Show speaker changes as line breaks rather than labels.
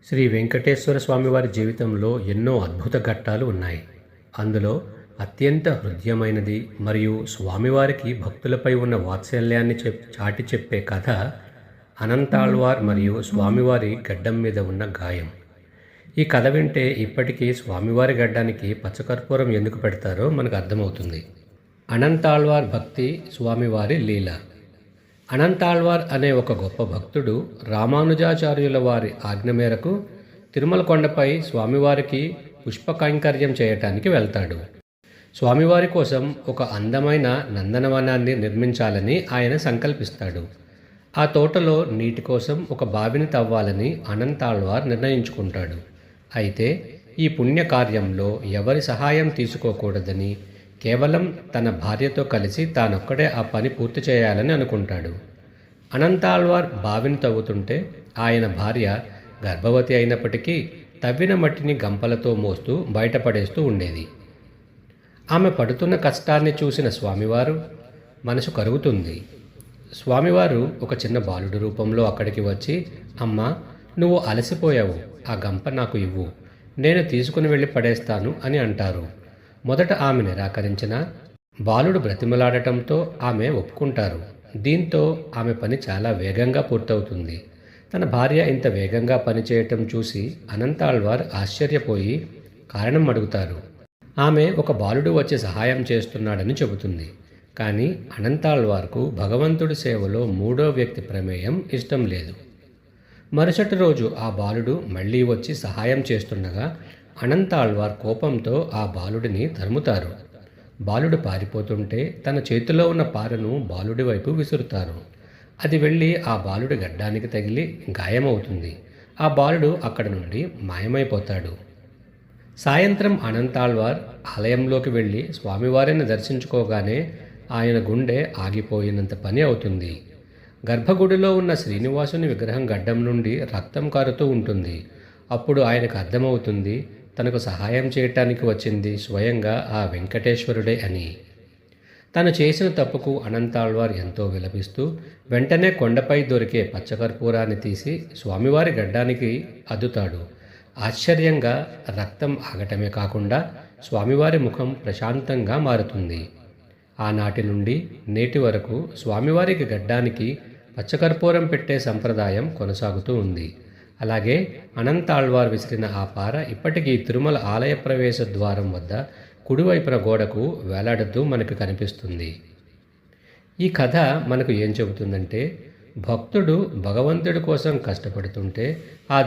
శ్రీ వెంకటేశ్వర స్వామివారి జీవితంలో ఎన్నో అద్భుత ఘట్టాలు ఉన్నాయి. అందులో అత్యంత హృద్యమైనది మరియు స్వామివారికి భక్తులపై ఉన్న వాత్సల్యాన్ని చాటి చెప్పే కథ అనంతాళ్వార్ మరియు స్వామివారి గడ్డం మీద ఉన్న గాయం. ఈ కథ వింటే ఇప్పటికీ స్వామివారి గడ్డానికి పచ్చకర్పూరం ఎందుకు పెడతారో మనకు అర్థమవుతుంది. అనంతాళ్వార్ భక్తి, స్వామివారి లీల. అనంతాళ్వార్ అనే ఒక గొప్ప భక్తుడు రామానుజాచార్యుల వారి ఆజ్ఞ మేరకు తిరుమల కొండపై స్వామివారికి పుష్పకైంకర్యం చేయటానికి వెళ్తాడు. స్వామివారి కోసం ఒక అందమైన నందనవనాన్ని నిర్మించాలని ఆయన సంకల్పిస్తాడు. ఆ తోటలో నీటి కోసం ఒక బావిని తవ్వాలని అనంతాళ్వార్ నిర్ణయించుకుంటాడు. అయితే ఈ పుణ్యకార్యంలో ఎవరి సహాయం తీసుకోకూడదని, కేవలం తన భార్యతో కలిసి తానొక్కడే ఆ పని పూర్తి చేయాలని అనుకుంటాడు. అనంతాళ్వార్ బావిని తవ్వుతుంటే ఆయన భార్య గర్భవతి అయినప్పటికీ తవ్విన మట్టిని గంపలతో మోస్తూ బయటపడేస్తూ ఉండేది. ఆమె పడుతున్న కష్టాన్ని చూసిన స్వామివారు మనసు కరుగుతుంది. స్వామివారు ఒక చిన్న బాలుడి రూపంలో అక్కడికి వచ్చి, అమ్మా, నువ్వు అలసిపోయావు, ఆ గంప నాకు ఇవ్వు, నేను తీసుకుని వెళ్ళి పడేస్తాను అని అంటారు. మొదట ఆమె నిరాకరించిన బాలుడు బ్రతిమలాడటంతో ఆమె ఒప్పుకుంటారు. దీంతో ఆమె పని చాలా వేగంగా పూర్తవుతుంది. తన భార్య ఇంత వేగంగా పనిచేయటం చూసి అనంతాళ్వార్ ఆశ్చర్యపోయి కారణం అడుగుతారు. ఆమె ఒక బాలుడు వచ్చి సహాయం చేస్తున్నాడని చెబుతుంది. కానీ అనంతాళ్వార్కు భగవంతుడి సేవలో మూడో వ్యక్తి ప్రమేయం ఇష్టం లేదు. మరుసటి రోజు ఆ బాలుడు మళ్ళీ వచ్చి సహాయం చేస్తుండగా అనంతాళ్వార్ కోపంతో ఆ బాలుడిని తరుముతారు. బాలుడు పారిపోతుంటే తన చేతిలో ఉన్న పారను బాలుడి వైపు విసురుతారు. అది వెళ్ళి ఆ బాలుడి గడ్డానికి తగిలి గాయమవుతుంది. ఆ బాలుడు అక్కడి నుండి మాయమైపోతాడు. సాయంత్రం అనంతాళ్వార్ ఆలయంలోకి వెళ్ళి స్వామివారిని దర్శించుకోగానే ఆయన గుండె ఆగిపోయినంత పని అవుతుంది. గర్భగుడిలో ఉన్న శ్రీనివాసుని విగ్రహం గడ్డం నుండి రక్తం కారుతూ ఉంటుంది. అప్పుడు ఆయనకు అర్థమవుతుంది, తనకు సహాయం చేయటానికి వచ్చింది స్వయంగా ఆ వెంకటేశ్వరుడే అని. తను చేసిన తప్పుకు అనంతాళ్వార్ ఎంతో విలపిస్తూ వెంటనే కొండపై దొరికే పచ్చకర్పూరాన్ని తీసి స్వామివారి గడ్డానికి అద్దుతాడు. ఆశ్చర్యంగా రక్తం ఆగటమే కాకుండా స్వామివారి ముఖం ప్రశాంతంగా మారుతుంది. ఆనాటి నుండి నేటి వరకు స్వామివారికి గడ్డానికి పచ్చకర్పూరం పెట్టే సంప్రదాయం కొనసాగుతూ ఉంది. అలాగే అనంతాళ్వార్ విసిరిన ఆ పార ఇప్పటికీ తిరుమల ఆలయ ప్రవేశ ద్వారం వద్ద కుడివైపున గోడకు వేలాడుతూ మనకు కనిపిస్తుంది. ఈ కథ మనకు ఏం చెబుతుందంటే, భక్తుడు భగవంతుడి కోసం కష్టపడుతుంటే ఆ